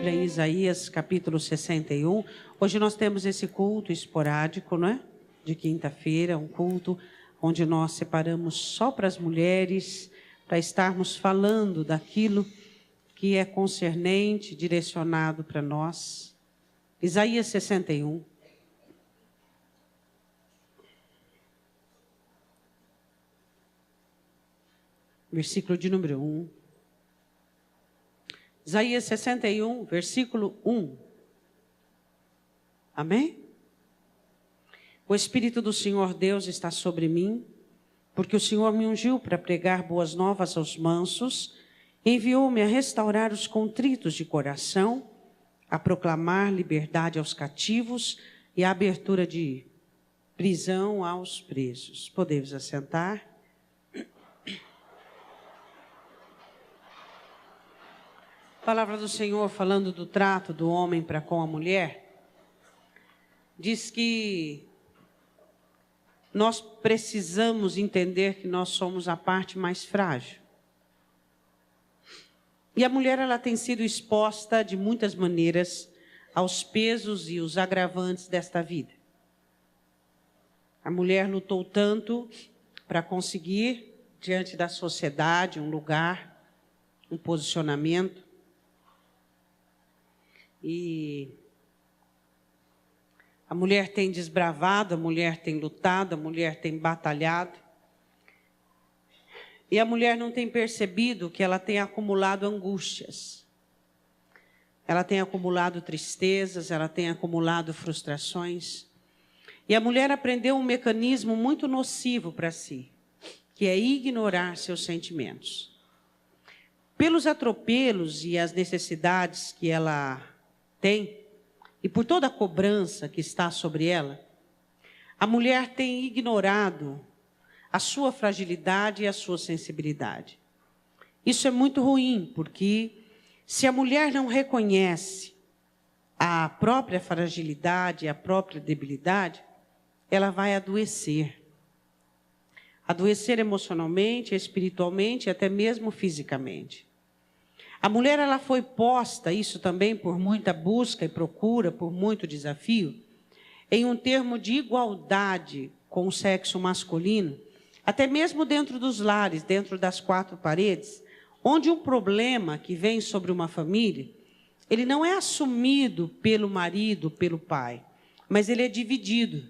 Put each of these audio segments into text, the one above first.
Bíblia em Isaías, capítulo 61. Hoje nós temos esse culto esporádico, não é? De quinta-feira, um culto onde nós separamos só para as mulheres, para estarmos falando daquilo que é concernente, direcionado para nós. Isaías 61. Versículo de número 1. Isaías 61, versículo 1. Amém? O Espírito do Senhor Deus está sobre mim, porque o Senhor me ungiu para pregar boas novas aos mansos, enviou-me a restaurar os contritos de coração, a proclamar liberdade aos cativos e a abertura de prisão aos presos. Podemos assentar? A palavra do Senhor, falando do trato do homem para com a mulher, diz que nós precisamos entender que nós somos a parte mais frágil. E a mulher, ela tem sido exposta de muitas maneiras aos pesos e os agravantes desta vida. A mulher lutou tanto para conseguir, diante da sociedade, um lugar, um posicionamento. E a mulher tem desbravado, a mulher tem lutado, a mulher tem batalhado. E a mulher não tem percebido que ela tem acumulado angústias. Ela tem acumulado tristezas, ela tem acumulado frustrações. E a mulher aprendeu um mecanismo muito nocivo para si, que é ignorar seus sentimentos. Pelos atropelos e as necessidades que ela tem, e por toda a cobrança que está sobre ela, a mulher tem ignorado a sua fragilidade e a sua sensibilidade. Isso é muito ruim, porque se a mulher não reconhece a própria fragilidade, a própria debilidade, ela vai adoecer. Adoecer emocionalmente, espiritualmente e até mesmo fisicamente. A mulher, ela foi posta, isso também por muita busca e procura, por muito desafio, em um termo de igualdade com o sexo masculino, até mesmo dentro dos lares, dentro das quatro paredes, onde um problema que vem sobre uma família, ele não é assumido pelo marido, pelo pai, mas ele é dividido.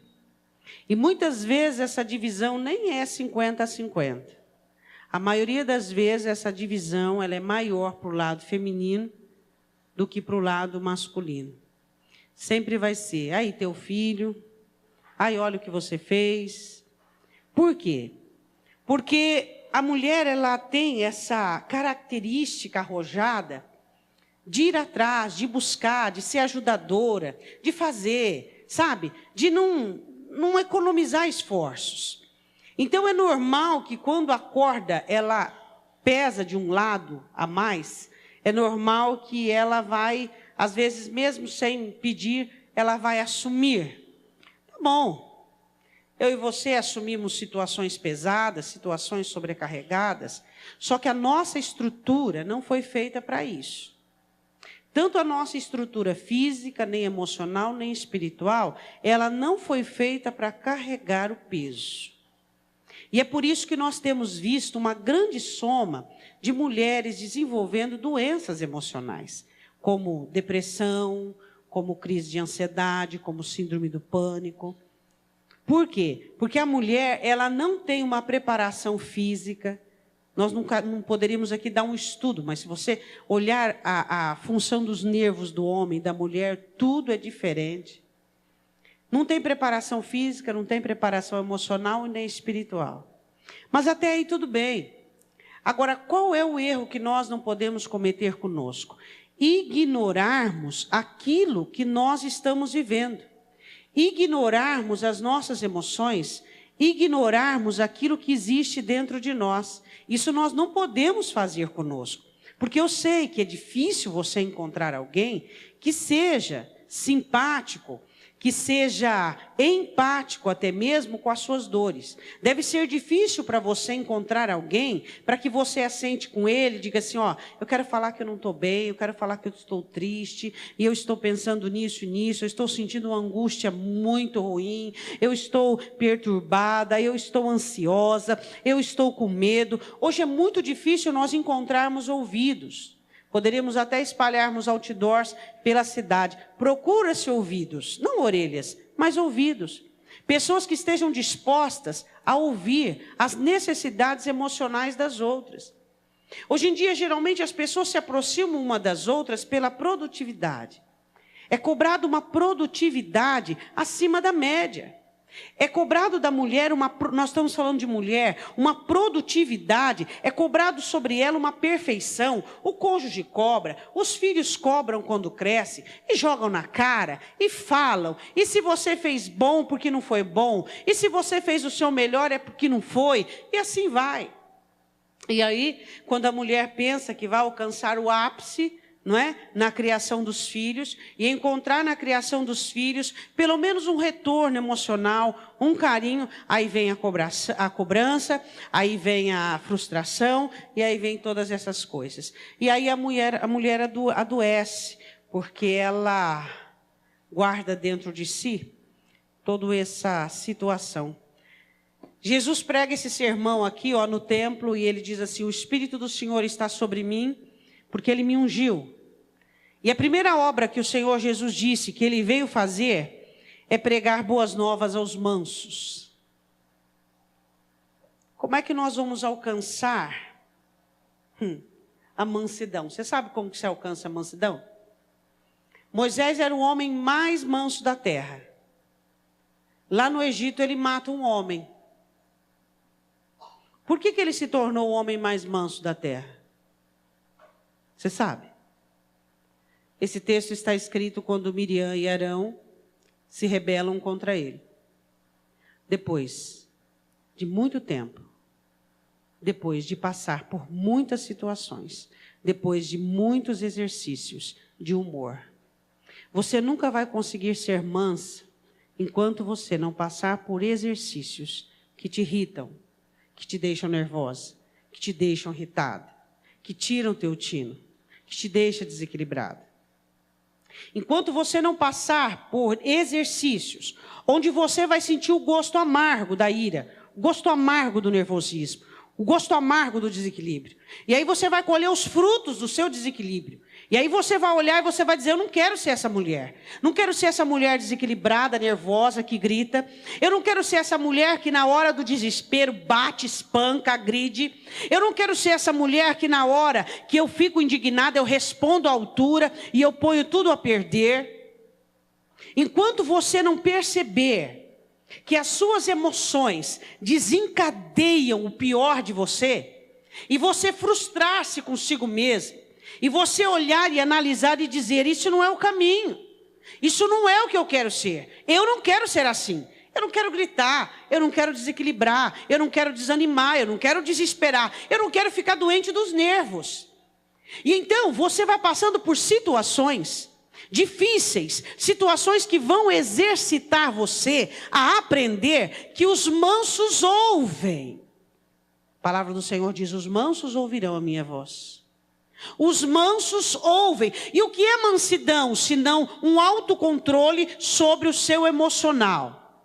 E muitas vezes essa divisão nem é 50-50. A maioria das vezes essa divisão ela é maior para o lado feminino do que para o lado masculino. Sempre vai ser, aí teu filho, aí olha o que você fez. Por quê? Porque a mulher ela tem essa característica arrojada de ir atrás, de buscar, de ser ajudadora, de fazer, sabe? De não economizar esforços. Então é normal que quando a corda ela pesa de um lado a mais, é normal que ela vai, às vezes mesmo sem pedir, ela vai assumir. Tá bom, eu e você assumimos situações pesadas, situações sobrecarregadas, só que a nossa estrutura não foi feita para isso. Tanto a nossa estrutura física, nem emocional, nem espiritual, ela não foi feita para carregar o peso. E é por isso que nós temos visto uma grande soma de mulheres desenvolvendo doenças emocionais, como depressão, como crise de ansiedade, como síndrome do pânico. Por quê? Porque a mulher ela não tem uma preparação física. Nós não poderíamos aqui dar um estudo, mas se você olhar a função dos nervos do homem e da mulher, tudo é diferente. Não tem preparação física, não tem preparação emocional e nem espiritual. Mas até aí tudo bem. Agora, qual é o erro que nós não podemos cometer conosco? Ignorarmos aquilo que nós estamos vivendo. Ignorarmos as nossas emoções, ignorarmos aquilo que existe dentro de nós. Isso nós não podemos fazer conosco. Porque eu sei que é difícil você encontrar alguém que seja simpático, que seja empático até mesmo com as suas dores. Deve ser difícil para você encontrar alguém para que você assente com ele e diga assim, ó, eu quero falar que eu não estou bem, eu quero falar que eu estou triste, e eu estou pensando nisso e nisso, eu estou sentindo uma angústia muito ruim, eu estou perturbada, eu estou ansiosa, eu estou com medo. Hoje é muito difícil nós encontrarmos ouvidos. Poderíamos até espalharmos outdoors pela cidade. Procura-se ouvidos, não orelhas, mas ouvidos. Pessoas que estejam dispostas a ouvir as necessidades emocionais das outras. Hoje em dia, geralmente, as pessoas se aproximam uma das outras pela produtividade. É cobrado uma produtividade acima da média. É cobrado da mulher, nós estamos falando de mulher, uma produtividade, é cobrado sobre ela uma perfeição. O cônjuge cobra, os filhos cobram quando cresce, e jogam na cara, e falam. E se você fez bom porque não foi bom, e se você fez o seu melhor é porque não foi, e assim vai. E aí, quando a mulher pensa que vai alcançar o ápice, não é? Na criação dos filhos, e encontrar na criação dos filhos pelo menos um retorno emocional, um carinho, aí vem a cobrança, aí vem a frustração, e aí vem todas essas coisas. E aí a mulher adoece, porque ela guarda dentro de si toda essa situação. Jesus prega esse sermão aqui, ó, no templo, e ele diz assim, o Espírito do Senhor está sobre mim, porque ele me ungiu. E a primeira obra que o Senhor Jesus disse que ele veio fazer é pregar boas novas aos mansos. Como é que nós vamos alcançar a mansidão? Você sabe como que se alcança a mansidão? Moisés era o homem mais manso da terra. Lá no Egito ele mata um homem. Por que ele se tornou o homem mais manso da terra? Você sabe? Esse texto está escrito quando Miriam e Arão se rebelam contra ele. Depois de muito tempo, depois de passar por muitas situações, depois de muitos exercícios de humor. Você nunca vai conseguir ser mansa enquanto você não passar por exercícios que te irritam, que te deixam nervosa, que te deixam irritada, que tiram o teu tino, que te deixam desequilibrada. Enquanto você não passar por exercícios, onde você vai sentir o gosto amargo da ira, o gosto amargo do nervosismo, o gosto amargo do desequilíbrio. E aí você vai colher os frutos do seu desequilíbrio. E aí você vai olhar e você vai dizer, eu não quero ser essa mulher. Não quero ser essa mulher desequilibrada, nervosa, que grita. Eu não quero ser essa mulher que na hora do desespero bate, espanca, agride. Eu não quero ser essa mulher que na hora que eu fico indignada, eu respondo à altura e eu ponho tudo a perder. Enquanto você não perceber que as suas emoções desencadeiam o pior de você, e você frustrar-se consigo mesmo, e você olhar e analisar e dizer, isso não é o caminho, isso não é o que eu quero ser, eu não quero ser assim, eu não quero gritar, eu não quero desequilibrar, eu não quero desanimar, eu não quero desesperar, eu não quero ficar doente dos nervos. E então você vai passando por situações difíceis, situações que vão exercitar você a aprender que os mansos ouvem. A palavra do Senhor diz, os mansos ouvirão a minha voz. Os mansos ouvem. E o que é mansidão, senão um autocontrole sobre o seu emocional?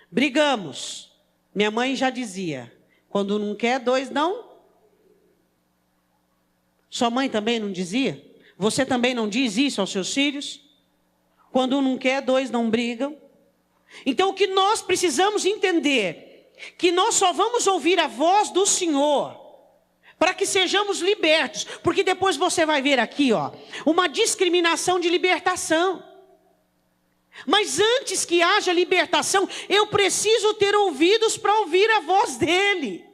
Brigamos. Minha mãe já dizia, quando não quer, dois não. Sua mãe também não dizia? Você também não diz isso aos seus filhos? Quando um não quer, dois não brigam. Então o que nós precisamos entender, que nós só vamos ouvir a voz do Senhor, para que sejamos libertos. Porque depois você vai ver aqui, ó, uma discriminação de libertação. Mas antes que haja libertação, eu preciso ter ouvidos para ouvir a voz dele.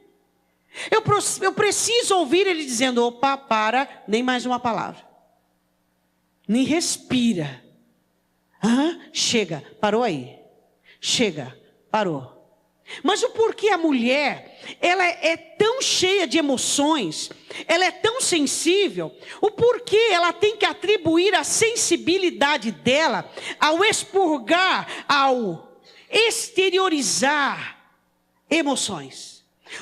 Eu preciso ouvir ele dizendo, opa, para, nem mais uma palavra. Nem respira. Chega, parou aí. Chega, parou. Mas o porquê a mulher, ela é tão cheia de emoções, ela é tão sensível, o porquê ela tem que atribuir a sensibilidade dela ao expurgar, ao exteriorizar emoções.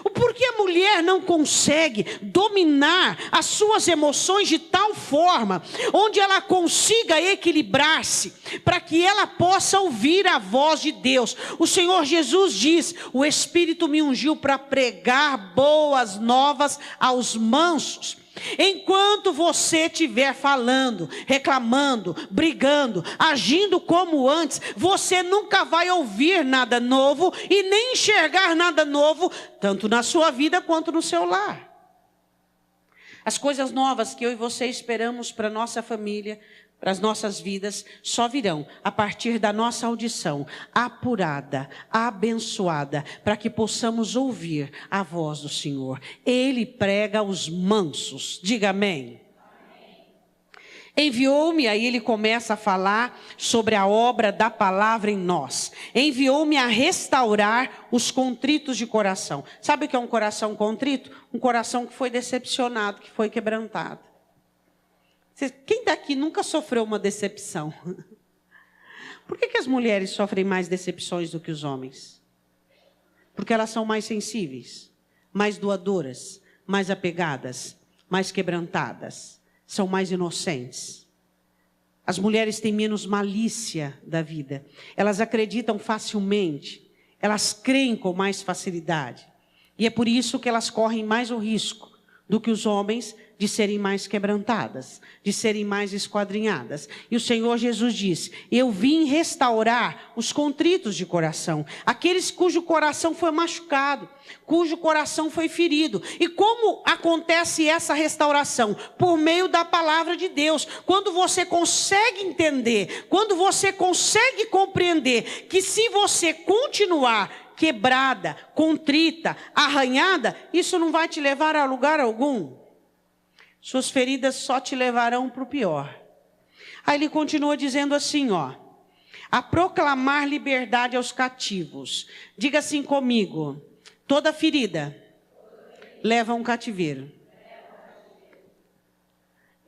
O porquê a mulher não consegue dominar as suas emoções de tal forma, onde ela consiga equilibrar-se, para que ela possa ouvir a voz de Deus. O Senhor Jesus diz: o Espírito me ungiu para pregar boas novas aos mansos. Enquanto você estiver falando, reclamando, brigando, agindo como antes, você nunca vai ouvir nada novo e nem enxergar nada novo, tanto na sua vida quanto no seu lar. As coisas novas que eu e você esperamos para a nossa família, para as nossas vidas, só virão a partir da nossa audição apurada, abençoada, para que possamos ouvir a voz do Senhor. Ele prega aos mansos. Diga amém. Enviou-me, aí ele começa a falar sobre a obra da palavra em nós. Enviou-me a restaurar os contritos de coração. Sabe o que é um coração contrito? Um coração que foi decepcionado, que foi quebrantado. Quem daqui nunca sofreu uma decepção? Por que as mulheres sofrem mais decepções do que os homens? Porque elas são mais sensíveis, mais doadoras, mais apegadas, mais quebrantadas, são mais inocentes. As mulheres têm menos malícia da vida, elas acreditam facilmente, elas creem com mais facilidade. E é por isso que elas correm mais o risco do que os homens de serem mais quebrantadas, de serem mais esquadrinhadas. E o Senhor Jesus disse: eu vim restaurar os contritos de coração, aqueles cujo coração foi machucado, cujo coração foi ferido. E como acontece essa restauração? Por meio da palavra de Deus. Quando você consegue entender, quando você consegue compreender que se você continuar quebrada, contrita, arranhada, isso não vai te levar a lugar algum. Suas feridas só te levarão para o pior. Aí ele continua dizendo assim, a proclamar liberdade aos cativos. Diga assim comigo: toda ferida leva a um cativeiro.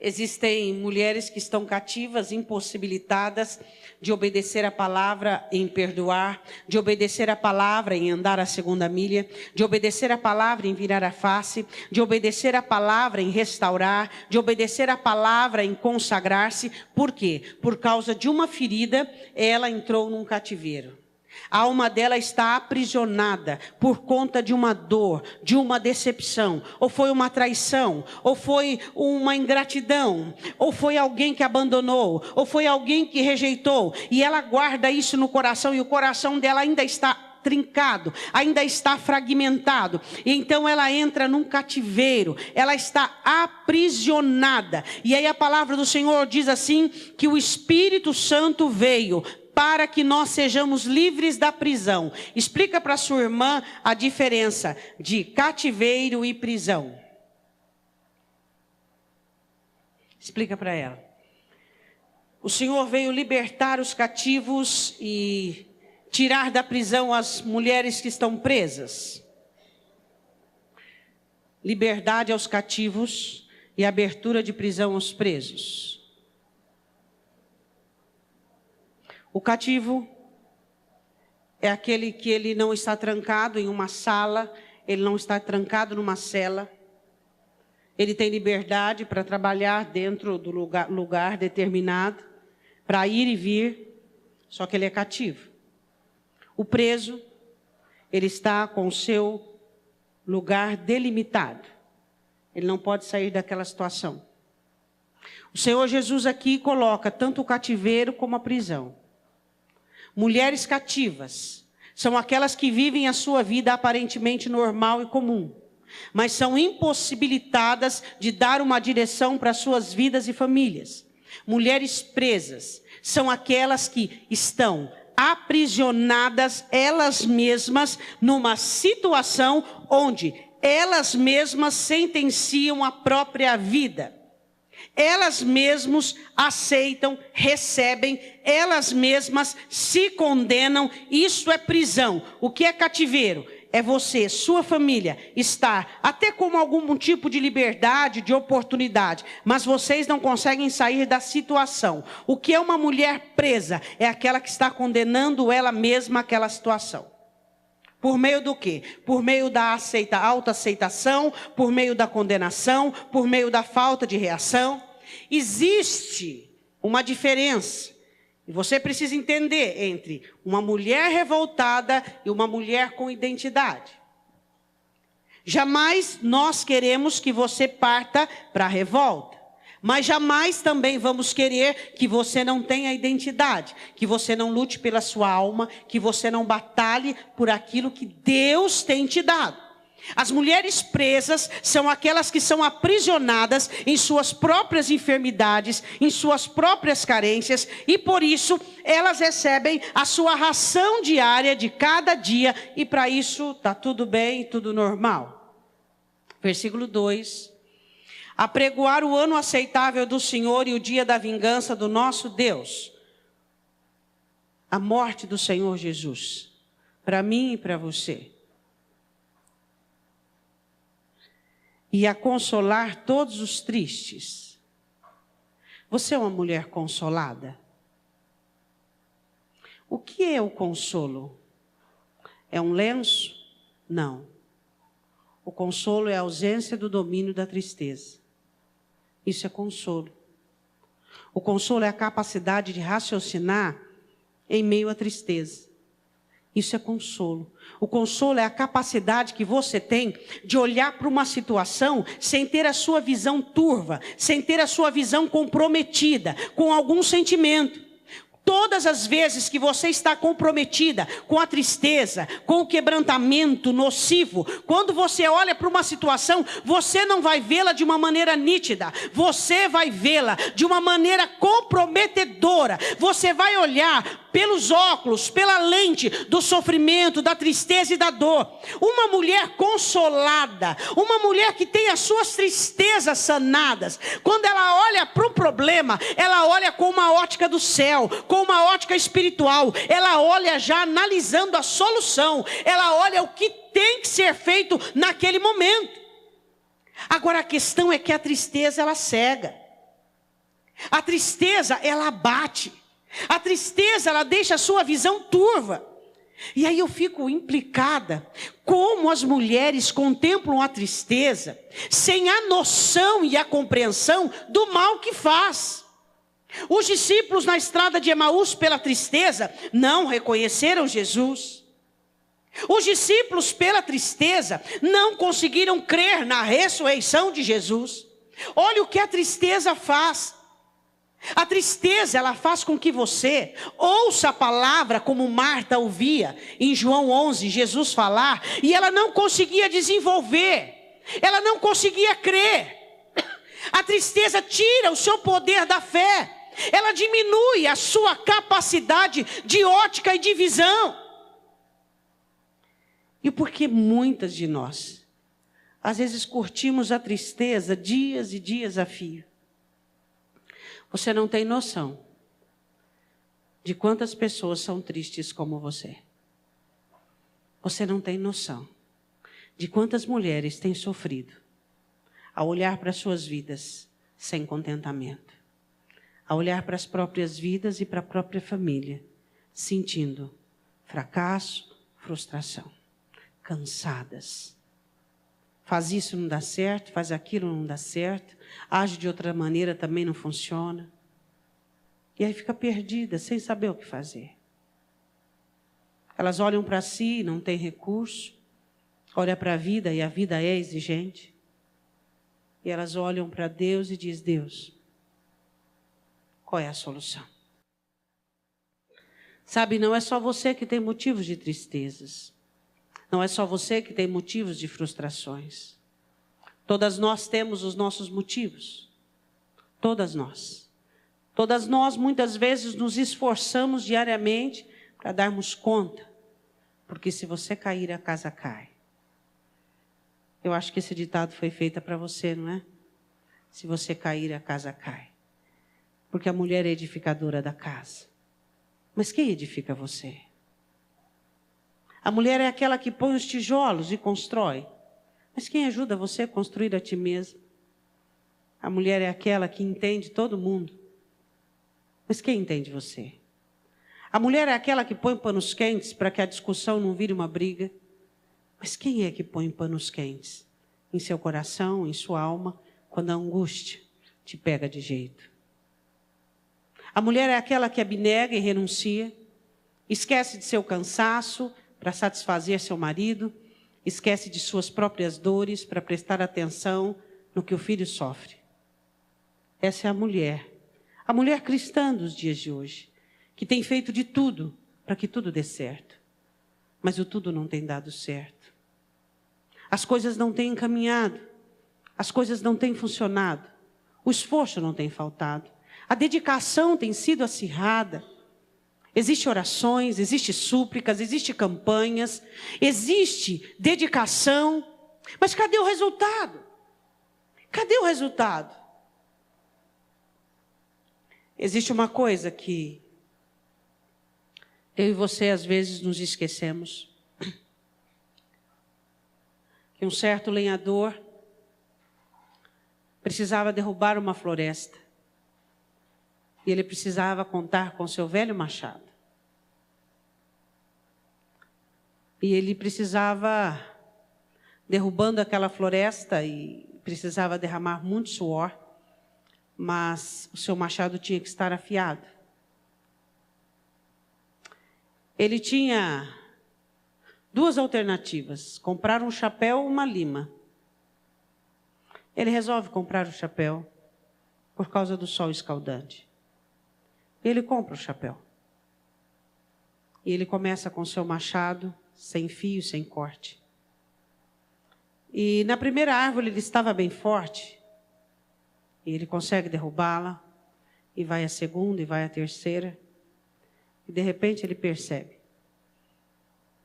Existem mulheres que estão cativas, impossibilitadas de obedecer a palavra em perdoar, de obedecer a palavra em andar a segunda milha, de obedecer a palavra em virar a face, de obedecer a palavra em restaurar, de obedecer a palavra em consagrar-se. Por quê? Por causa de uma ferida, ela entrou num cativeiro. A alma dela está aprisionada por conta de uma dor, de uma decepção, ou foi uma traição, ou foi uma ingratidão, ou foi alguém que abandonou, ou foi alguém que rejeitou, e ela guarda isso no coração, e o coração dela ainda está trincado, ainda está fragmentado, e então ela entra num cativeiro, ela está aprisionada. E aí a palavra do Senhor diz assim, que o Espírito Santo veio para que nós sejamos livres da prisão. Explica para sua irmã a diferença de cativeiro e prisão. Explica para ela. O Senhor veio libertar os cativos e tirar da prisão as mulheres que estão presas. Liberdade aos cativos e abertura de prisão aos presos. O cativo é aquele que ele não está trancado em uma sala, ele não está trancado numa cela. Ele tem liberdade para trabalhar dentro do lugar determinado, para ir e vir, só que ele é cativo. O preso, ele está com o seu lugar delimitado. Ele não pode sair daquela situação. O Senhor Jesus aqui coloca tanto o cativeiro como a prisão. Mulheres cativas são aquelas que vivem a sua vida aparentemente normal e comum, mas são impossibilitadas de dar uma direção para suas vidas e famílias. Mulheres presas são aquelas que estão aprisionadas elas mesmas numa situação onde elas mesmas sentenciam a própria vida. Elas mesmas aceitam, recebem, elas mesmas se condenam. Isso é prisão. O que é cativeiro? é você, sua família, estar até com algum tipo de liberdade, de oportunidade, mas vocês não conseguem sair da situação. O que é uma mulher presa? É aquela que está condenando ela mesma àquela situação. Por meio do quê? Por meio da autoaceitação, por meio da condenação, por meio da falta de reação. Existe uma diferença. E você precisa entender entre uma mulher revoltada e uma mulher com identidade. Jamais nós queremos que você parta para a revolta. Mas jamais também vamos querer que você não tenha identidade. Que você não lute pela sua alma. Que você não batalhe por aquilo que Deus tem te dado. As mulheres presas são aquelas que são aprisionadas em suas próprias enfermidades, em suas próprias carências, e por isso elas recebem a sua ração diária de cada dia, e para isso está tudo bem, tudo normal. Versículo 2: apregoar o ano aceitável do Senhor e o dia da vingança do nosso Deus. A morte do Senhor Jesus, para mim e para você. E a consolar todos os tristes. Você é uma mulher consolada? O que é o consolo? É um lenço? Não. O consolo é a ausência do domínio da tristeza. Isso é consolo. O consolo é a capacidade de raciocinar em meio à tristeza. Isso é consolo. O consolo é a capacidade que você tem de olhar para uma situação sem ter a sua visão turva, sem ter a sua visão comprometida com algum sentimento. Todas as vezes que você está comprometida com a tristeza, com o quebrantamento nocivo, quando você olha para uma situação, você não vai vê-la de uma maneira nítida, você vai vê-la de uma maneira comprometedora. Você vai olhar pelos óculos, pela lente do sofrimento, da tristeza e da dor. Uma mulher consolada, uma mulher que tem as suas tristezas sanadas, quando ela olha para o problema, ela olha com uma ótica do céu, com uma ótica espiritual, ela olha já analisando a solução, ela olha o que tem que ser feito naquele momento. Agora a questão é que a tristeza ela cega, a tristeza ela abate, a tristeza ela deixa a sua visão turva. E aí eu fico implicada como as mulheres contemplam a tristeza sem a noção e a compreensão do mal que faz. Os discípulos na estrada de Emaús, pela tristeza, não reconheceram Jesus. Os discípulos, pela tristeza, não conseguiram crer na ressurreição de Jesus. Olha o que a tristeza faz. A tristeza, ela faz com que você ouça a palavra como Marta ouvia em João 11, Jesus falar, e ela não conseguia desenvolver, ela não conseguia crer. A tristeza tira o seu poder da fé. Ela diminui a sua capacidade de ótica e de visão. E porque muitas de nós, às vezes curtimos a tristeza dias e dias a fio. Você não tem noção de quantas pessoas são tristes como você. Você não tem noção de quantas mulheres têm sofrido ao olhar para suas vidas sem contentamento. A olhar para as próprias vidas e para a própria família, sentindo fracasso, frustração, cansadas. Faz isso, não dá certo, faz aquilo, não dá certo, age de outra maneira, também não funciona. E aí fica perdida, sem saber o que fazer. Elas olham para si, não têm recurso, olham para a vida e a vida é exigente. E elas olham para Deus e dizem, Deus, qual é a solução? Sabe, não é só você que tem motivos de tristezas. Não é só você que tem motivos de frustrações. Todas nós temos os nossos motivos. Todas nós. Todas nós, muitas vezes, nos esforçamos diariamente para darmos conta. Porque se você cair, a casa cai. Eu acho que esse ditado foi feito para você, não é? Se você cair, a casa cai. Porque a mulher é edificadora da casa. Mas quem edifica você? A mulher é aquela que põe os tijolos e constrói. Mas quem ajuda você a construir a ti mesmo? A mulher é aquela que entende todo mundo. Mas quem entende você? A mulher é aquela que põe panos quentes para que a discussão não vire uma briga. Mas quem é que põe panos quentes? Em seu coração, em sua alma, quando a angústia te pega de jeito. A mulher é aquela que abnega e renuncia, esquece de seu cansaço para satisfazer seu marido, esquece de suas próprias dores para prestar atenção no que o filho sofre. Essa é a mulher cristã dos dias de hoje, que tem feito de tudo para que tudo dê certo. Mas o tudo não tem dado certo. As coisas não têm encaminhado, as coisas não têm funcionado, o esforço não tem faltado, a dedicação tem sido acirrada. Existem orações, existem súplicas, existem campanhas, existe dedicação, mas cadê o resultado? Cadê o resultado? Existe uma coisa que eu e você às vezes nos esquecemos. Que um certo lenhador precisava derrubar uma floresta. E ele precisava contar com seu velho machado. E ele precisava, derrubando aquela floresta, e precisava derramar muito suor, mas o seu machado tinha que estar afiado. Ele tinha duas alternativas: comprar um chapéu ou uma lima. Ele resolve comprar o chapéu por causa do sol escaldante. Ele compra o chapéu. E ele começa com seu machado, sem fio, sem corte. E na primeira árvore ele estava bem forte. E ele consegue derrubá-la. E vai a segunda, e vai a terceira. E de repente ele percebe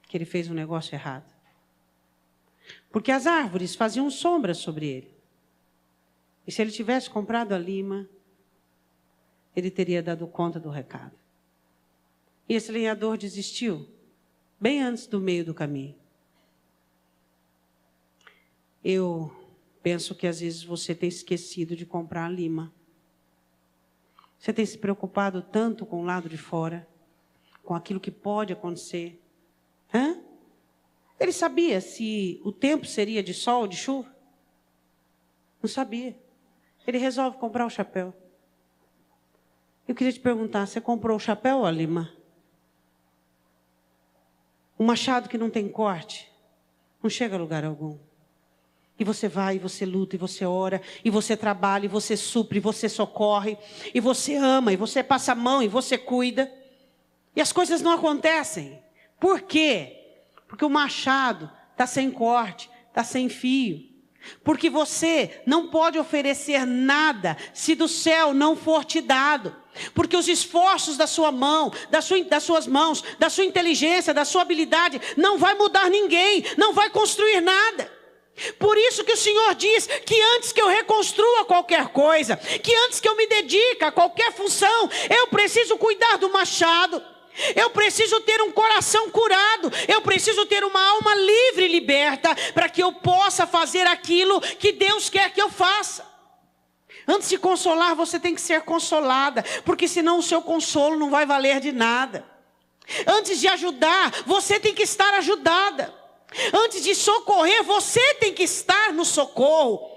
que ele fez um negócio errado. Porque as árvores faziam sombra sobre ele. E se ele tivesse comprado a lima, ele teria dado conta do recado. E esse lenhador desistiu, bem antes do meio do caminho. Eu penso que às vezes você tem esquecido de comprar a lima. Você tem se preocupado tanto com o lado de fora, com aquilo que pode acontecer. Ele sabia se o tempo seria de sol ou de chuva? Não sabia. Ele resolve comprar o chapéu. Eu queria te perguntar, você comprou o chapéu ou a lima? Um machado que não tem corte, não chega a lugar algum. E você vai, e você luta, e você ora, e você trabalha, e você supre, e você socorre, e você ama, e você passa a mão, e você cuida. E as coisas não acontecem. Por quê? Porque o machado está sem corte, está sem fio. Porque você não pode oferecer nada se do céu não for te dado. Porque os esforços da sua mão, das suas mãos, da sua inteligência, da sua habilidade, não vai mudar ninguém, não vai construir nada. Por isso que o Senhor diz que antes que eu reconstrua qualquer coisa, que antes que eu me dedique a qualquer função, eu preciso cuidar do machado. Eu preciso ter um coração curado. Eu preciso ter uma alma livre e liberta, para que eu possa fazer aquilo que Deus quer que eu faça. Antes de consolar, você tem que ser consolada, porque senão o seu consolo não vai valer de nada. Antes de ajudar, você tem que estar ajudada. Antes de socorrer, você tem que estar no socorro.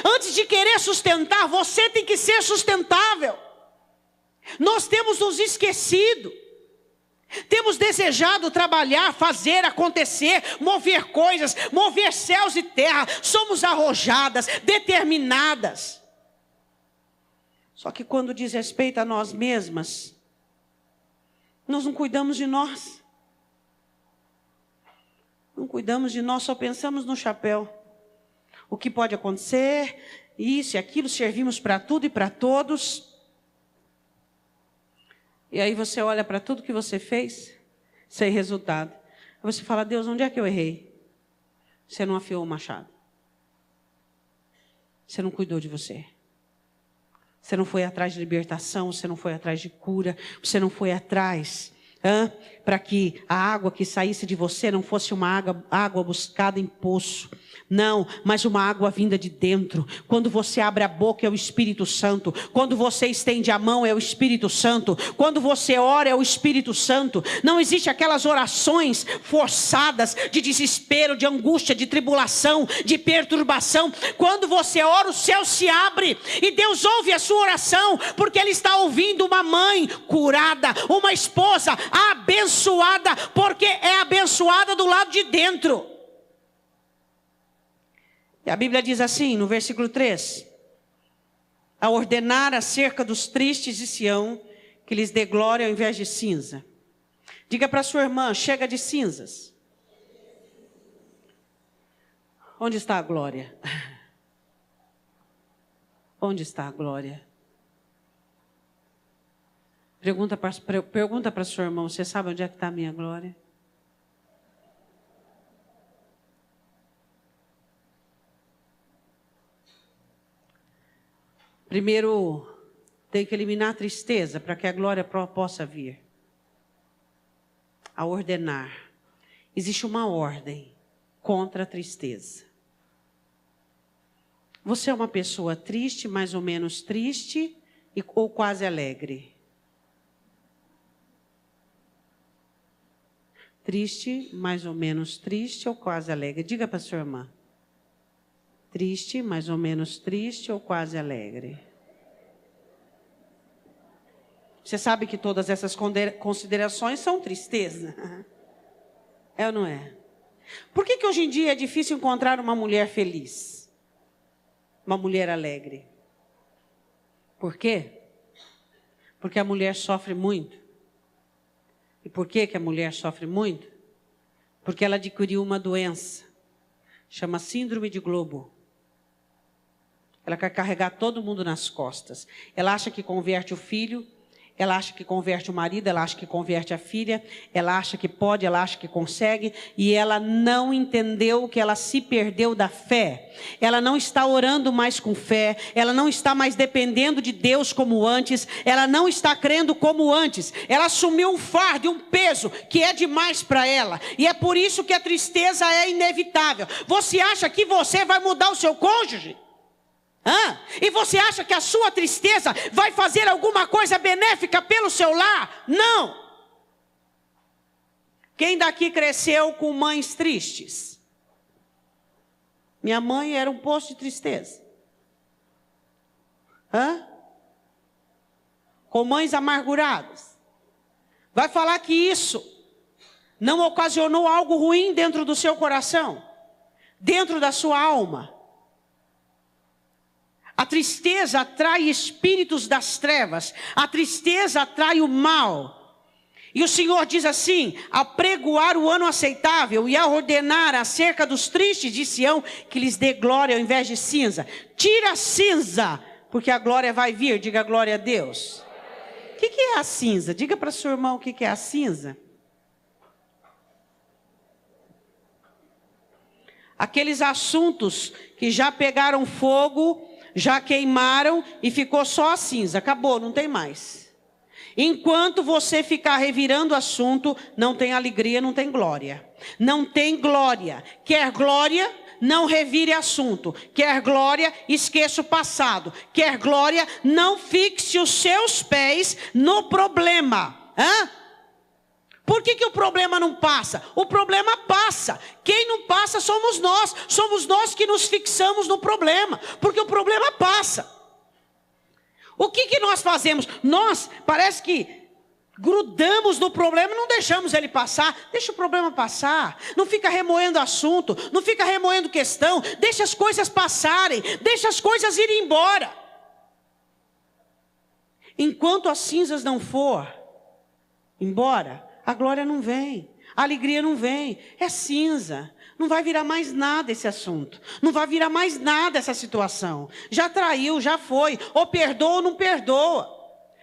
Antes de querer sustentar, você tem que ser sustentável. Nós temos nos esquecido. Temos desejado trabalhar, fazer acontecer, mover coisas, mover céus e terra. Somos arrojadas, determinadas. Só que quando diz respeito a nós mesmas, nós não cuidamos de nós. Não cuidamos de nós, só pensamos no chapéu. O que pode acontecer, isso e aquilo, servimos para tudo e para todos. E aí você olha para tudo que você fez, sem resultado. Aí você fala, Deus, onde é que eu errei? Você não afiou o machado. Você não cuidou de você. Você não foi atrás de libertação, você não foi atrás de cura, você não foi atrás para que a água que saísse de você não fosse uma água buscada em poço. Não, mas uma água vinda de dentro. Quando você abre a boca é o Espírito Santo. Quando você estende a mão é o Espírito Santo. Quando você ora é o Espírito Santo. Não existe aquelas orações forçadas de desespero, de angústia, de tribulação, de perturbação. Quando você ora, o céu se abre e Deus ouve a sua oração, porque Ele está ouvindo uma mãe curada, uma esposa abençoada, porque é abençoada do lado de dentro. E a Bíblia diz assim, no versículo 3: a ordenar acerca dos tristes de Sião, que lhes dê glória ao invés de cinza. Diga para sua irmã, chega de cinzas. Onde está a glória? Onde está a glória? Pergunta para sua irmã, você sabe onde é que está a minha glória? Primeiro, tem que eliminar a tristeza para que a glória possa vir. A ordenar. Existe uma ordem contra a tristeza. Você é uma pessoa triste, mais ou menos triste, ou quase alegre? Triste, mais ou menos triste, ou quase alegre? Diga para sua irmã. Triste, mais ou menos triste ou quase alegre? Você sabe que todas essas considerações são tristeza. É ou não é? Por que hoje em dia é difícil encontrar uma mulher feliz? Uma mulher alegre? Por quê? Porque a mulher sofre muito. E por que a mulher sofre muito? Porque ela adquiriu uma doença. Chama síndrome de Globo. Ela quer carregar todo mundo nas costas. Ela acha que converte o filho, ela acha que converte o marido, ela acha que converte a filha, ela acha que pode, ela acha que consegue, e ela não entendeu que ela se perdeu da fé. Ela não está orando mais com fé, ela não está mais dependendo de Deus como antes, ela não está crendo como antes. Ela assumiu um fardo e um peso que é demais para ela, e é por isso que a tristeza é inevitável. Você acha que você vai mudar o seu cônjuge? E você acha que a sua tristeza vai fazer alguma coisa benéfica pelo seu lar? Não! Quem daqui cresceu com mães tristes? Minha mãe era um poço de tristeza. Com mães amarguradas. Vai falar que isso não ocasionou algo ruim dentro do seu coração? Dentro da sua alma? A tristeza atrai espíritos das trevas. A tristeza atrai o mal. E o Senhor diz assim: a pregoar o ano aceitável e a ordenar acerca dos tristes de Sião, que lhes dê glória ao invés de cinza. Tira a cinza, porque a glória vai vir. Diga glória a Deus. O que é a cinza? Diga para seu irmão o que é a cinza. Aqueles assuntos que já pegaram fogo, já queimaram e ficou só a cinza. Acabou, não tem mais. Enquanto você ficar revirando o assunto, não tem alegria, não tem glória. Não tem glória. Quer glória, não revire assunto. Quer glória, esqueça o passado. Quer glória, não fixe os seus pés no problema. Por que o problema não passa? O problema passa. Quem não passa somos nós. Somos nós que nos fixamos no problema. Porque o problema passa. O que nós fazemos? Nós, parece que grudamos no problema e não deixamos ele passar. Deixa o problema passar. Não fica remoendo assunto. Não fica remoendo questão. Deixa as coisas passarem. Deixa as coisas irem embora. Enquanto as cinzas não for embora, a glória não vem, a alegria não vem, é cinza. Não vai virar mais nada esse assunto. Não vai virar mais nada essa situação. Já traiu, já foi. Ou perdoa ou não perdoa.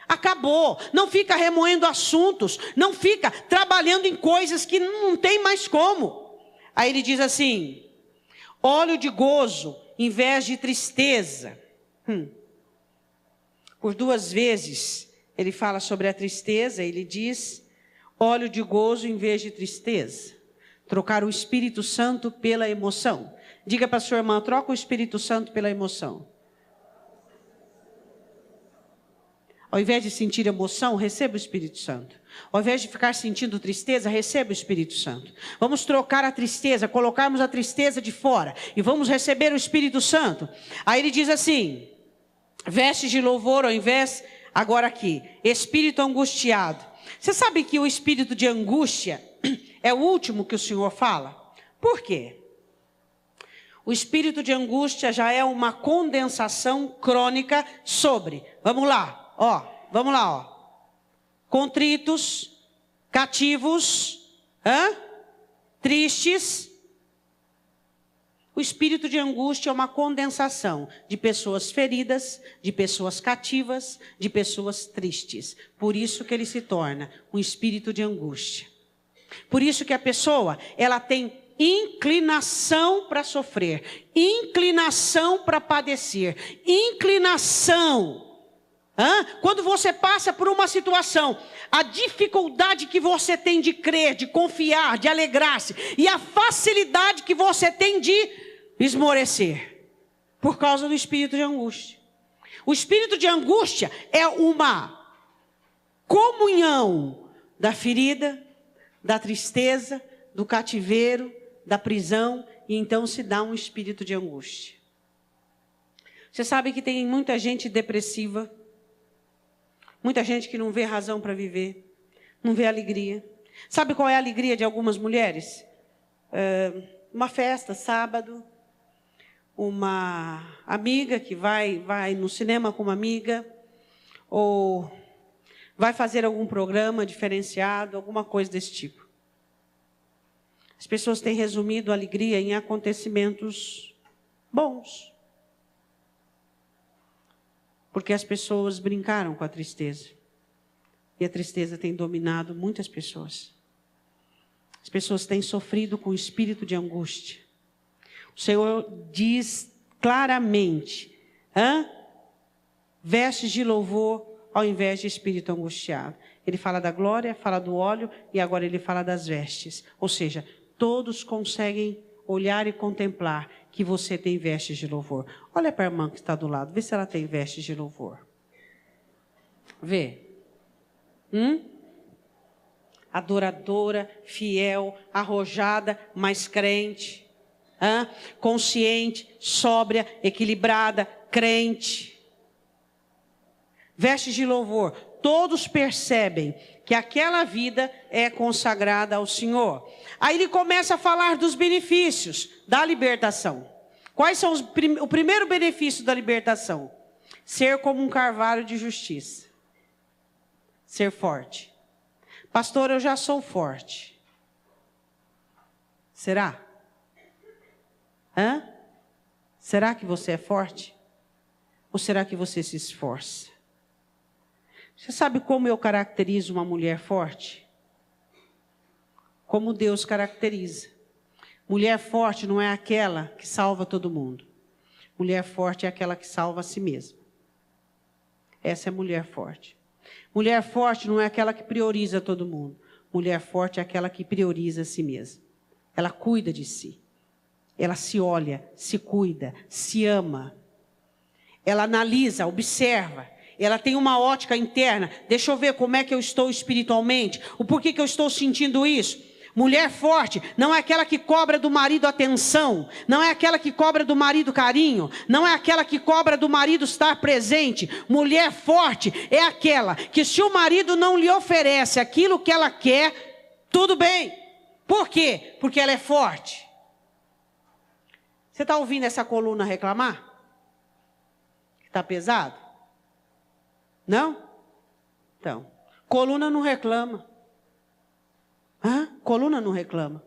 Acabou. Não fica remoendo assuntos. Não fica trabalhando em coisas que não tem mais como. Aí ele diz assim: óleo de gozo em vez de tristeza. Por 2 vezes ele fala sobre a tristeza. Ele diz: óleo de gozo em vez de tristeza. Trocar o Espírito Santo pela emoção. Diga para a sua irmã, troca o Espírito Santo pela emoção. Ao invés de sentir emoção, receba o Espírito Santo. Ao invés de ficar sentindo tristeza, receba o Espírito Santo. Vamos trocar a tristeza, colocarmos a tristeza de fora e vamos receber o Espírito Santo. Aí ele diz assim, vestes de louvor ao invés, agora aqui, espírito angustiado. Você sabe que o espírito de angústia é o último que o Senhor fala? Por quê? O espírito de angústia já é uma condensação crônica sobre, vamos lá, contritos, cativos, tristes. O espírito de angústia é uma condensação de pessoas feridas, de pessoas cativas, de pessoas tristes. Por isso que ele se torna um espírito de angústia. Por isso que a pessoa, ela tem inclinação para sofrer, inclinação para padecer, inclinação. Quando você passa por uma situação, a dificuldade que você tem de crer, de confiar, de alegrar-se, e a facilidade que você tem de esmorecer, por causa do espírito de angústia. O espírito de angústia é uma comunhão da ferida, da tristeza, do cativeiro, da prisão, e então se dá um espírito de angústia. Você sabe que tem muita gente depressiva, muita gente que não vê razão para viver, não vê alegria. Sabe qual é a alegria de algumas mulheres? Uma festa, sábado, uma amiga que vai no cinema com uma amiga, ou vai fazer algum programa diferenciado, alguma coisa desse tipo. As pessoas têm resumido a alegria em acontecimentos bons. Porque as pessoas brincaram com a tristeza. E a tristeza tem dominado muitas pessoas. As pessoas têm sofrido com o espírito de angústia. O Senhor diz claramente, vestes de louvor ao invés de espírito angustiado. Ele fala da glória, fala do óleo e agora ele fala das vestes. Ou seja, todos conseguem olhar e contemplar que você tem vestes de louvor. Olha para a irmã que está do lado, vê se ela tem vestes de louvor. Vê. Adoradora, fiel, arrojada, mas crente. Consciente, sóbria, equilibrada, crente. Vestes de louvor. Todos percebem que aquela vida é consagrada ao Senhor. Aí ele começa a falar dos benefícios da libertação. Quais são o primeiro benefício da libertação? Ser como um carvalho de justiça. Ser forte. Pastor, eu já sou forte. Será? Será que você é forte? Ou será que você se esforça? Você sabe como eu caracterizo uma mulher forte? Como Deus caracteriza. Mulher forte não é aquela que salva todo mundo. Mulher forte é aquela que salva a si mesma. Essa é mulher forte. Mulher forte não é aquela que prioriza todo mundo. Mulher forte é aquela que prioriza a si mesma. Ela cuida de si. Ela se olha, se cuida, se ama. Ela analisa, observa. Ela tem uma ótica interna. Deixa eu ver como é que eu estou espiritualmente. O porquê que eu estou sentindo isso. Mulher forte não é aquela que cobra do marido atenção. Não é aquela que cobra do marido carinho. Não é aquela que cobra do marido estar presente. Mulher forte é aquela que se o marido não lhe oferece aquilo que ela quer, tudo bem. Por quê? Porque ela é forte. Você está ouvindo essa coluna reclamar? Está pesado? Não? Então, coluna não reclama. Coluna não reclama.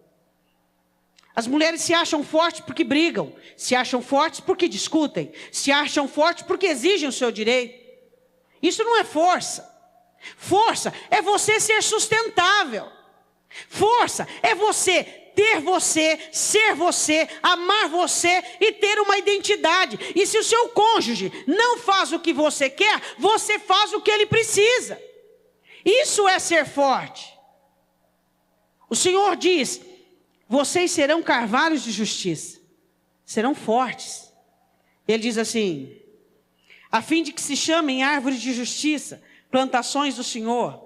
As mulheres se acham fortes porque brigam. Se acham fortes porque discutem. Se acham fortes porque exigem o seu direito. Isso não é força. Força é você ser sustentável. Força é você ter você, ser você, amar você e ter uma identidade. E se o seu cônjuge não faz o que você quer, você faz o que ele precisa. Isso é ser forte. O Senhor diz: vocês serão carvalhos de justiça, serão fortes. Ele diz assim: a fim de que se chamem árvores de justiça, plantações do Senhor.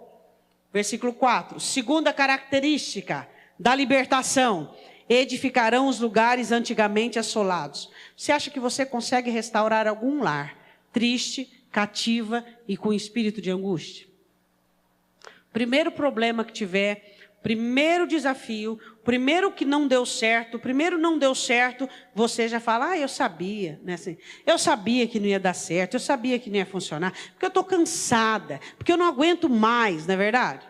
Versículo 4, segunda característica da libertação: edificarão os lugares antigamente assolados. Você acha que você consegue restaurar algum lar triste, cativa e com espírito de angústia? Primeiro problema que tiver, primeiro desafio, primeiro que não deu certo, você já fala: eu sabia, né? Assim, eu sabia que não ia dar certo, eu sabia que não ia funcionar, porque eu estou cansada, porque eu não aguento mais, não é verdade?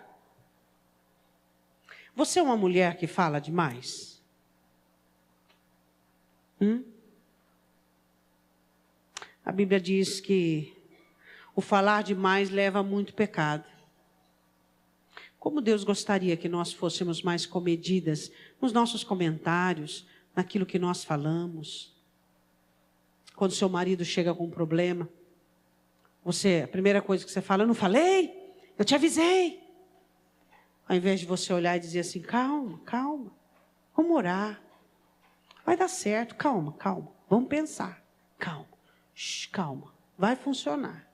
Você é uma mulher que fala demais? A Bíblia diz que o falar demais leva a muito pecado. Como Deus gostaria que nós fôssemos mais comedidas nos nossos comentários, naquilo que nós falamos. Quando seu marido chega com um problema, a primeira coisa que você fala: eu não falei? Eu te avisei. Ao invés de você olhar e dizer assim: calma, calma, vamos orar. Vai dar certo, calma, calma, vamos pensar. Calma, calma, vai funcionar.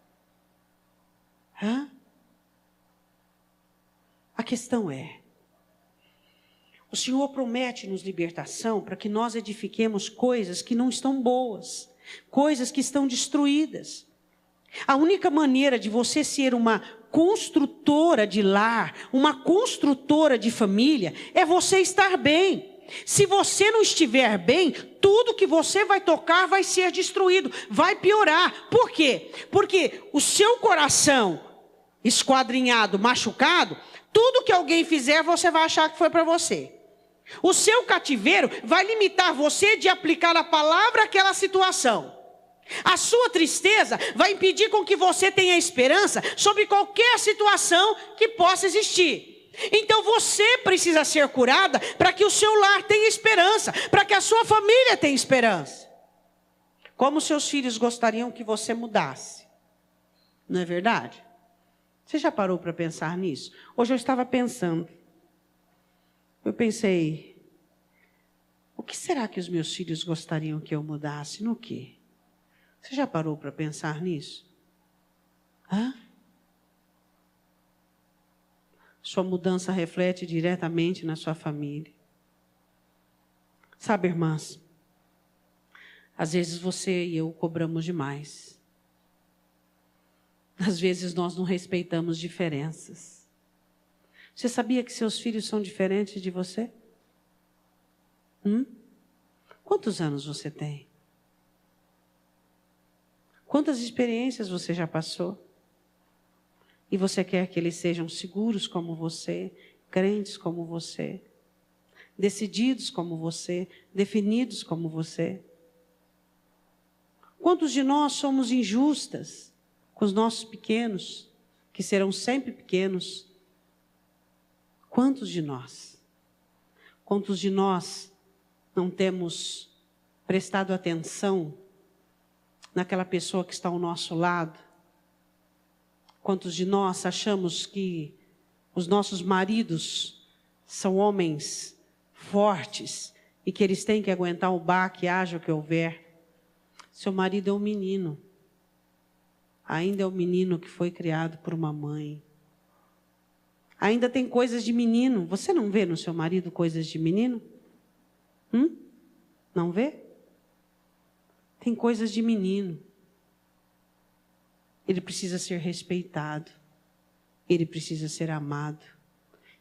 A questão é, o Senhor promete-nos libertação para que nós edifiquemos coisas que não estão boas, coisas que estão destruídas. A única maneira de você ser uma construtora de lar, uma construtora de família, é você estar bem. Se você não estiver bem, tudo que você vai tocar vai ser destruído, vai piorar. Por quê? Porque o seu coração esquadrinhado, machucado, tudo que alguém fizer, você vai achar que foi para você. O seu cativeiro vai limitar você de aplicar a palavra àquela situação. A sua tristeza vai impedir com que você tenha esperança sobre qualquer situação que possa existir. Então você precisa ser curada para que o seu lar tenha esperança, para que a sua família tenha esperança. Como seus filhos gostariam que você mudasse, não é verdade? Você já parou para pensar nisso? Hoje eu estava pensando. Eu pensei: o que será que os meus filhos gostariam que eu mudasse? No quê? Você já parou para pensar nisso? Sua mudança reflete diretamente na sua família. Sabe, irmãs, às vezes você e eu cobramos demais. Às vezes nós não respeitamos diferenças. Você sabia que seus filhos são diferentes de você? Quantos anos você tem? Quantas experiências você já passou? E você quer que eles sejam seguros como você, crentes como você, decididos como você, definidos como você? Quantos de nós somos injustas com os nossos pequenos, que serão sempre pequenos? Quantos de nós? Quantos de nós não temos prestado atenção naquela pessoa que está ao nosso lado? Quantos de nós achamos que os nossos maridos são homens fortes e que eles têm que aguentar o baque, haja o que houver? Seu marido é um menino. Ainda é um menino que foi criado por uma mãe. Ainda tem coisas de menino. Você não vê no seu marido coisas de menino? Não vê? Tem coisas de menino. Ele precisa ser respeitado. Ele precisa ser amado.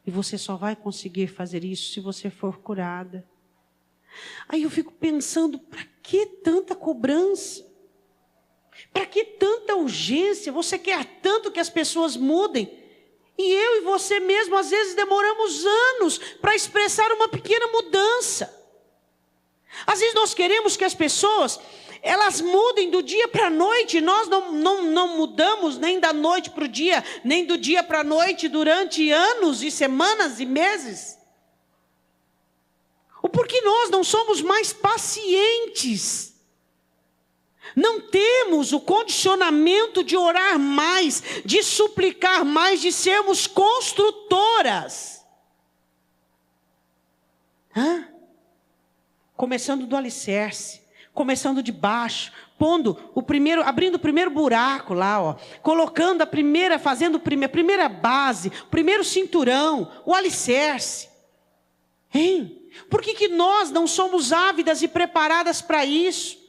E você só vai conseguir fazer isso se você for curada. Aí eu fico pensando: para que tanta cobrança? Para que tanta urgência? Você quer tanto que as pessoas mudem. E eu e você mesmo, às vezes, demoramos anos para expressar uma pequena mudança. Às vezes nós queremos que as pessoas, elas mudem do dia para a noite. Nós não mudamos nem da noite para o dia, nem do dia para a noite durante anos e semanas e meses. O porquê nós não somos mais pacientes? Não temos o condicionamento de orar mais, de suplicar mais, de sermos construtoras. Começando do alicerce, começando de baixo, abrindo o primeiro buraco lá, ó, colocando fazendo a primeira base, o primeiro cinturão, o alicerce. Hein? Por que nós não somos ávidas e preparadas para isso?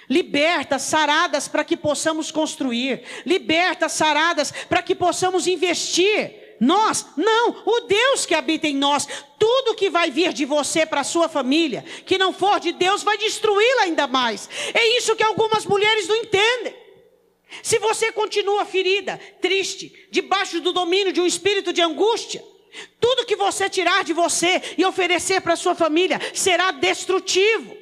Libertas, saradas para que possamos construir, libertas, saradas para que possamos investir. Nós, não, o Deus que habita em nós. Tudo que vai vir de você para a sua família, que não for de Deus, vai destruí-la ainda mais. É isso que algumas mulheres não entendem. Se você continua ferida, triste, debaixo do domínio de um espírito de angústia, tudo que você tirar de você e oferecer para a sua família será destrutivo.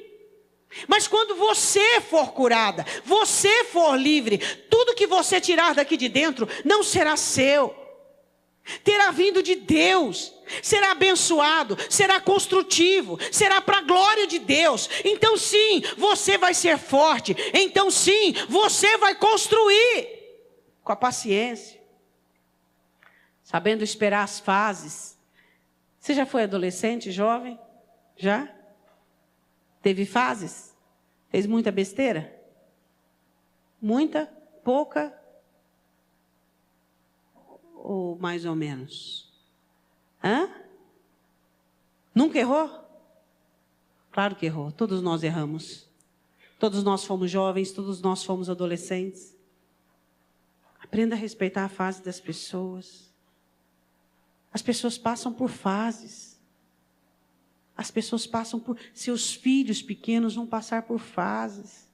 Mas quando você for curada, você for livre, tudo que você tirar daqui de dentro não será seu. Terá vindo de Deus, será abençoado, será construtivo, será para a glória de Deus. Então sim, você vai ser forte. Então sim, você vai construir com a paciência, sabendo esperar as fases. Você já foi adolescente, jovem? Já? Teve fases? Fez muita besteira? Muita? Pouca? Ou mais ou menos? Nunca errou? Claro que errou, todos nós erramos. Todos nós fomos jovens, todos nós fomos adolescentes. Aprenda a respeitar a fase das pessoas. As pessoas passam por fases. As pessoas passam por... Seus filhos pequenos vão passar por fases.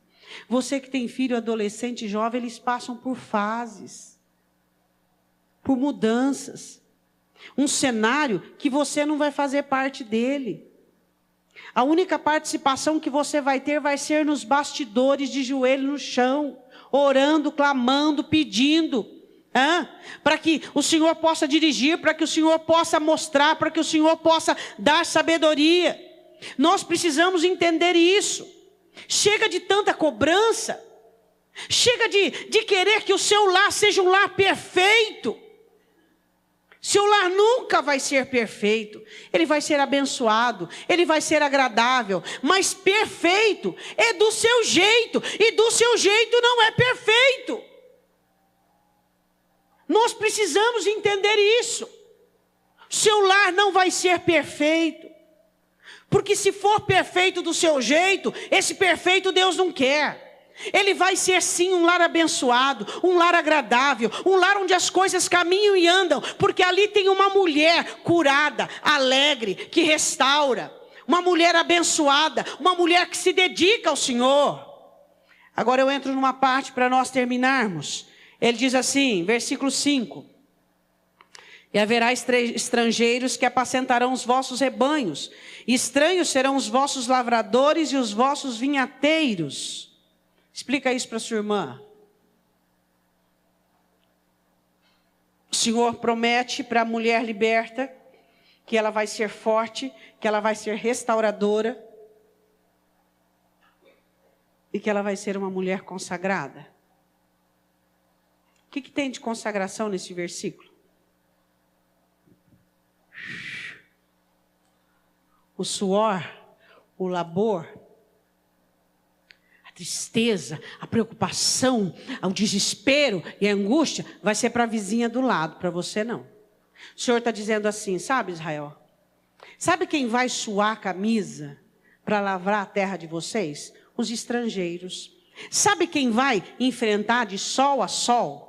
Você que tem filho adolescente, jovem, eles passam por fases. Por mudanças. Um cenário que você não vai fazer parte dele. A única participação que você vai ter vai ser nos bastidores, de joelho no chão, orando, clamando, pedindo. Para que o Senhor possa dirigir, para que o Senhor possa mostrar, para que o Senhor possa dar sabedoria. Nós precisamos entender isso. Chega de tanta cobrança. Chega de querer que o seu lar seja um lar perfeito. Seu lar nunca vai ser perfeito. Ele vai ser abençoado, ele vai ser agradável, mas perfeito é do seu jeito, e do seu jeito não é perfeito. Nós precisamos entender isso. Seu lar não vai ser perfeito. Porque se for perfeito do seu jeito, esse perfeito Deus não quer. Ele vai ser sim um lar abençoado, um lar agradável, um lar onde as coisas caminham e andam. Porque ali tem uma mulher curada, alegre, que restaura. Uma mulher abençoada, uma mulher que se dedica ao Senhor. Agora eu entro numa parte para nós terminarmos. Ele diz assim, versículo 5. E haverá estrangeiros que apacentarão os vossos rebanhos. E estranhos serão os vossos lavradores e os vossos vinhateiros. Explica isso para sua irmã. O Senhor promete para a mulher liberta que ela vai ser forte, que ela vai ser restauradora e que ela vai ser uma mulher consagrada. O que tem de consagração nesse versículo? O suor, o labor, a tristeza, a preocupação, o desespero e a angústia vai ser para a vizinha do lado, para você não. O Senhor está dizendo assim, sabe, Israel? Sabe quem vai suar a camisa para lavrar a terra de vocês? Os estrangeiros. Sabe quem vai enfrentar de sol a sol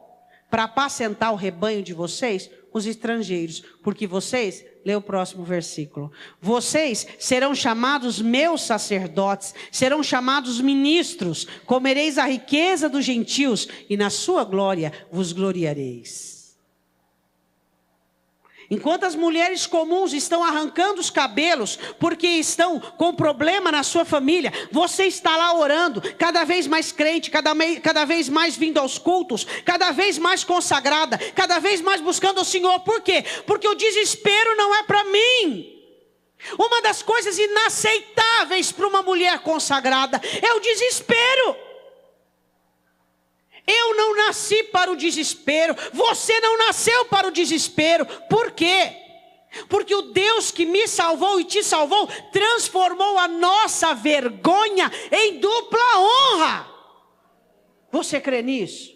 para apacentar o rebanho de vocês? Os estrangeiros. Porque vocês, lê o próximo versículo. Vocês serão chamados meus sacerdotes, serão chamados ministros, comereis a riqueza dos gentios e na sua glória vos gloriareis. Enquanto as mulheres comuns estão arrancando os cabelos porque estão com problema na sua família, você está lá orando, cada vez mais crente, cada vez mais vindo aos cultos, cada vez mais consagrada, cada vez mais buscando o Senhor. Por quê? Porque o desespero não é para mim. Uma das coisas inaceitáveis para uma mulher consagrada é o desespero. Eu não nasci para o desespero. Você não nasceu para o desespero. Por quê? Porque o Deus que me salvou e te salvou, transformou a nossa vergonha em dupla honra. Você crê nisso?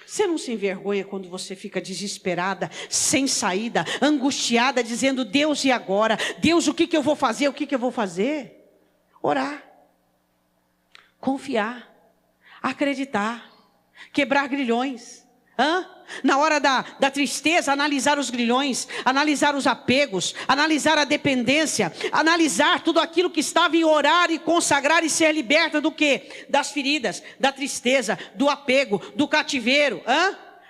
Você não se envergonha quando você fica desesperada, sem saída, angustiada, dizendo: Deus, e agora? Deus, o que eu vou fazer? O que eu vou fazer? Orar, confiar, acreditar, quebrar grilhões. Na hora da tristeza, analisar os grilhões, analisar os apegos, analisar a dependência, analisar tudo aquilo que estava em orar e consagrar e ser liberta do quê? Das feridas, da tristeza, do apego, do cativeiro.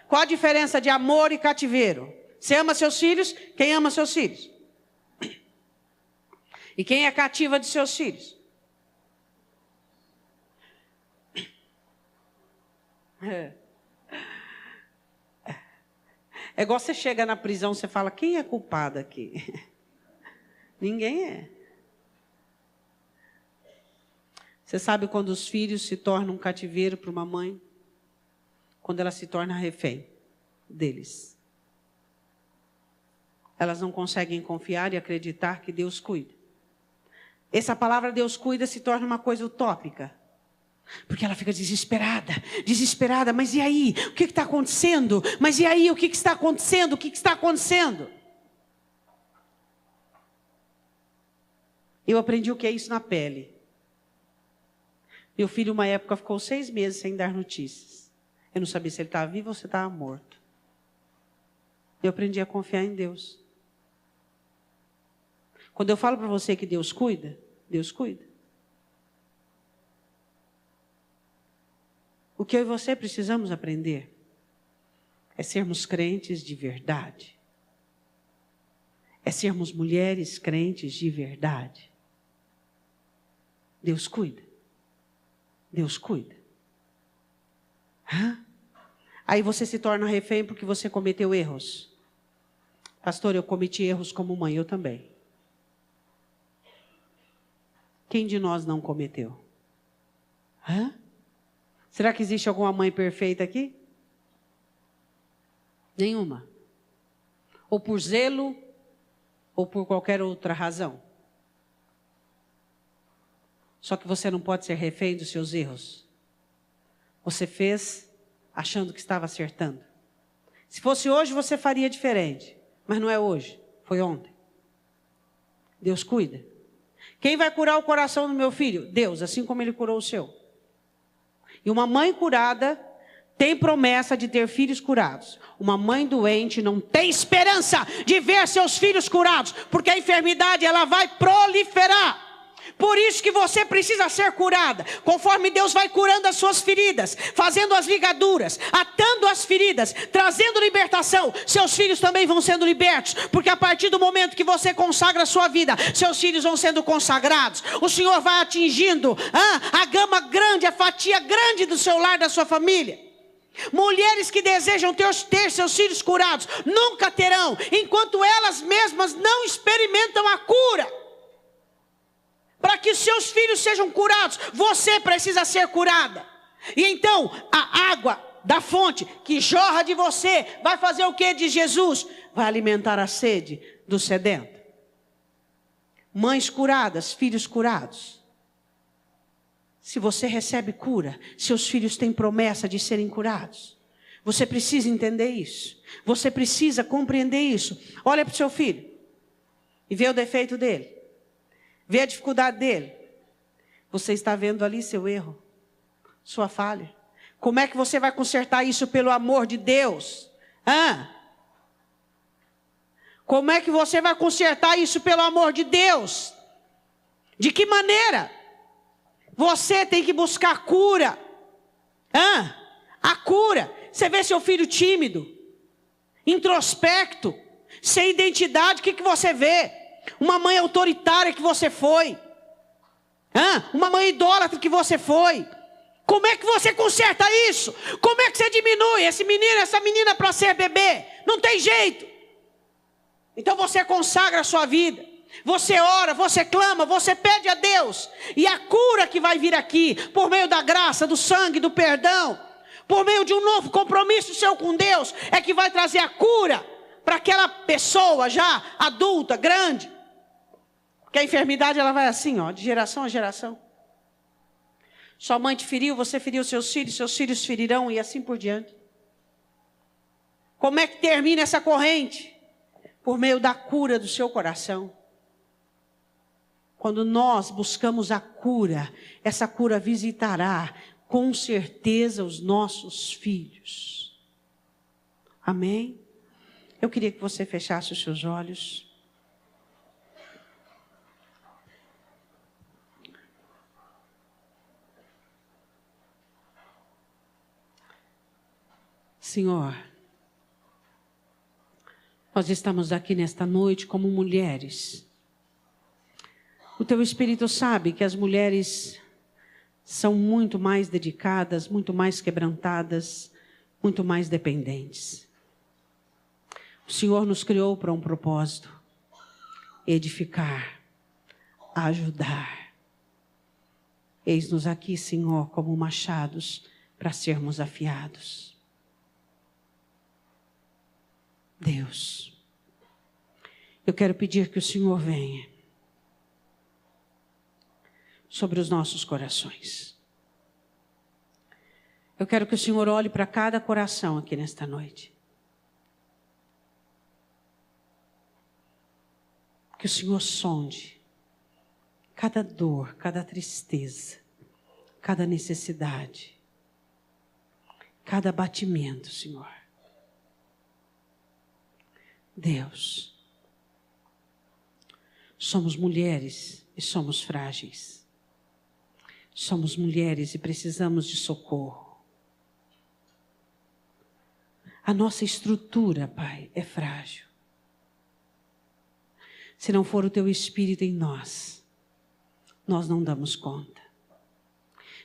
Qual a diferença de amor e cativeiro? Você ama seus filhos? Quem ama seus filhos? E quem é cativa de seus filhos? É igual você chega na prisão, você fala: quem é culpado aqui? Ninguém é. Você sabe quando os filhos se tornam um cativeiro para uma mãe? Quando ela se torna refém deles. Elas não conseguem confiar e acreditar que Deus cuida. Essa palavra Deus cuida se torna uma coisa utópica. Porque ela fica desesperada, mas e aí? O que está acontecendo? Mas e aí? O que está acontecendo? O que está acontecendo? Eu aprendi o que é isso na pele. Meu filho, uma época, ficou 6 meses sem dar notícias. Eu não sabia se ele estava vivo ou se estava morto. Eu aprendi a confiar em Deus. Quando eu falo para você que Deus cuida, Deus cuida. O que eu e você precisamos aprender é sermos crentes de verdade. É sermos mulheres crentes de verdade. Deus cuida. Deus cuida. Aí você se torna refém porque você cometeu erros. Pastor, eu cometi erros como mãe, eu também. Quem de nós não cometeu? Será que existe alguma mãe perfeita aqui? Nenhuma. Ou por zelo, ou por qualquer outra razão. Só que você não pode ser refém dos seus erros. Você fez achando que estava acertando. Se fosse hoje, você faria diferente. Mas não é hoje, foi ontem. Deus cuida. Quem vai curar o coração do meu filho? Deus, assim como Ele curou o seu. E uma mãe curada tem promessa de ter filhos curados. Uma mãe doente não tem esperança de ver seus filhos curados, porque a enfermidade ela vai proliferar. Por isso que você precisa ser curada. Conforme Deus vai curando as suas feridas, fazendo as ligaduras, atando as feridas, trazendo libertação, seus filhos também vão sendo libertos. Porque a partir do momento que você consagra a sua vida, seus filhos vão sendo consagrados. O Senhor vai atingindo a gama grande, a fatia grande do seu lar, da sua família. Mulheres que desejam ter seus filhos curados nunca terão, enquanto elas mesmas não experimentam a cura. Para que os seus filhos sejam curados, você precisa ser curada. E então, a água da fonte que jorra de você, vai fazer o que de Jesus? Vai alimentar a sede do sedento. Mães curadas, filhos curados. Se você recebe cura, seus filhos têm promessa de serem curados. Você precisa entender isso. Você precisa compreender isso. Olha para o seu filho e vê o defeito dele. Vê a dificuldade dele. Você está vendo ali seu erro, sua falha. Como é que você vai consertar isso pelo amor de Deus? Como é que você vai consertar isso pelo amor de Deus? De que maneira? Você tem que buscar cura. A cura. Você vê seu filho tímido, introspecto, sem identidade, o que você vê? Uma mãe autoritária que você foi. Uma mãe idólatra que você foi. Como é que você conserta isso? Como é que você diminui esse menino, essa menina para ser bebê? Não tem jeito. Então você consagra a sua vida. Você ora, você clama, você pede a Deus. E a cura que vai vir aqui, por meio da graça, do sangue, do perdão, por meio de um novo compromisso seu com Deus, é que vai trazer a cura para aquela pessoa já adulta, grande. Porque a enfermidade ela vai assim, ó, de geração a geração. Sua mãe te feriu, você feriu seus filhos ferirão e assim por diante. Como é que termina essa corrente? Por meio da cura do seu coração. Quando nós buscamos a cura, essa cura visitará com certeza os nossos filhos. Amém? Eu queria que você fechasse os seus olhos. Senhor, nós estamos aqui nesta noite como mulheres. O Teu Espírito sabe que as mulheres são muito mais dedicadas, muito mais quebrantadas, muito mais dependentes. O Senhor nos criou para um propósito: edificar, ajudar. Eis-nos aqui, Senhor, como machados para sermos afiados. Deus, eu quero pedir que o Senhor venha sobre os nossos corações. Eu quero que o Senhor olhe para cada coração aqui nesta noite. Que o Senhor sonde cada dor, cada tristeza, cada necessidade, cada abatimento, Senhor. Deus, somos mulheres e somos frágeis. Somos mulheres e precisamos de socorro. A nossa estrutura, Pai, é frágil. Se não for o Teu Espírito em nós, nós não damos conta.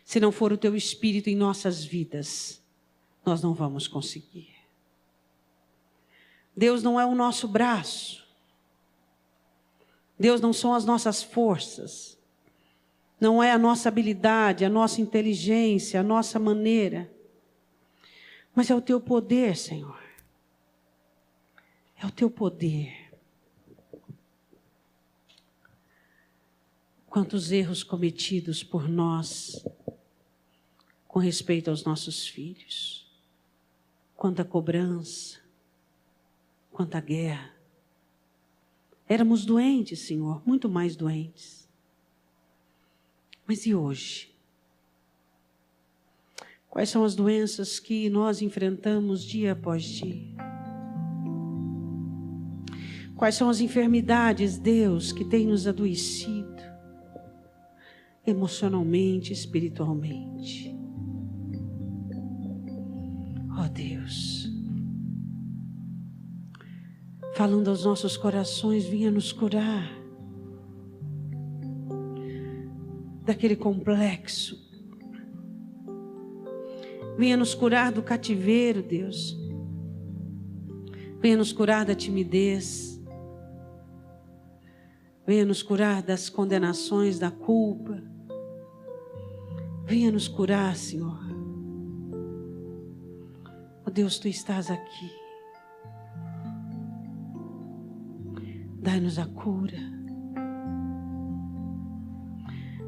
Se não for o Teu Espírito em nossas vidas, nós não vamos conseguir. Deus não é o nosso braço. Deus não são as nossas forças. Não é a nossa habilidade, a nossa inteligência, a nossa maneira. Mas é o Teu poder, Senhor. É o Teu poder. Quantos erros cometidos por nós com respeito aos nossos filhos. Quanta cobrança. Quanta guerra. Éramos doentes, Senhor, muito mais doentes. Mas e hoje? Quais são as doenças que nós enfrentamos dia após dia? Quais são as enfermidades, Deus, que têm nos adoecido? Emocionalmente, espiritualmente. Oh Deus. Falando aos nossos corações, vinha nos curar daquele complexo. Venha nos curar do cativeiro, Deus. Venha nos curar da timidez. Venha nos curar das condenações, da culpa. Venha nos curar, Senhor. Oh Deus, Tu estás aqui. Dai-nos a cura.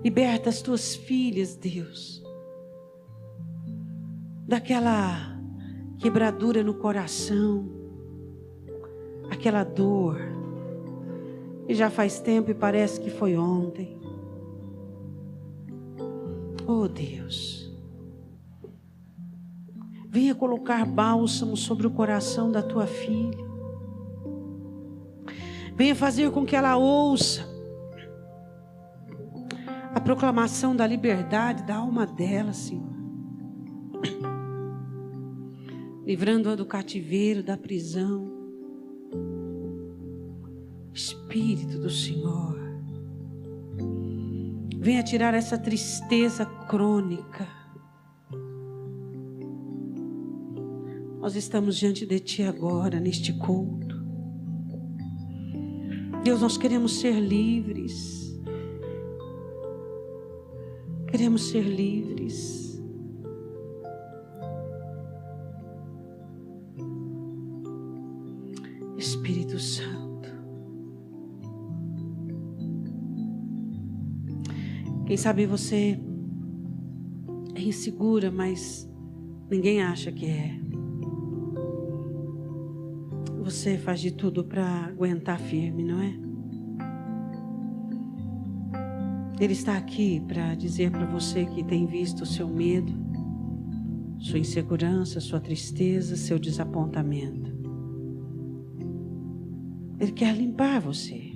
Liberta as Tuas filhas, Deus, daquela quebradura no coração, aquela dor que já faz tempo e parece que foi ontem. Oh Deus, venha colocar bálsamo sobre o coração da Tua filha. Venha fazer com que ela ouça a proclamação da liberdade da alma dela, Senhor. Livrando-a do cativeiro, da prisão. Espírito do Senhor, venha tirar essa tristeza crônica. Nós estamos diante de Ti agora, neste culto. Deus, nós queremos ser livres. Queremos ser livres. Espírito Santo. Quem sabe você é insegura, mas ninguém acha que é. Você faz de tudo para aguentar firme, não é? Ele está aqui para dizer para você que tem visto o seu medo, sua insegurança, sua tristeza, seu desapontamento. Ele quer limpar você.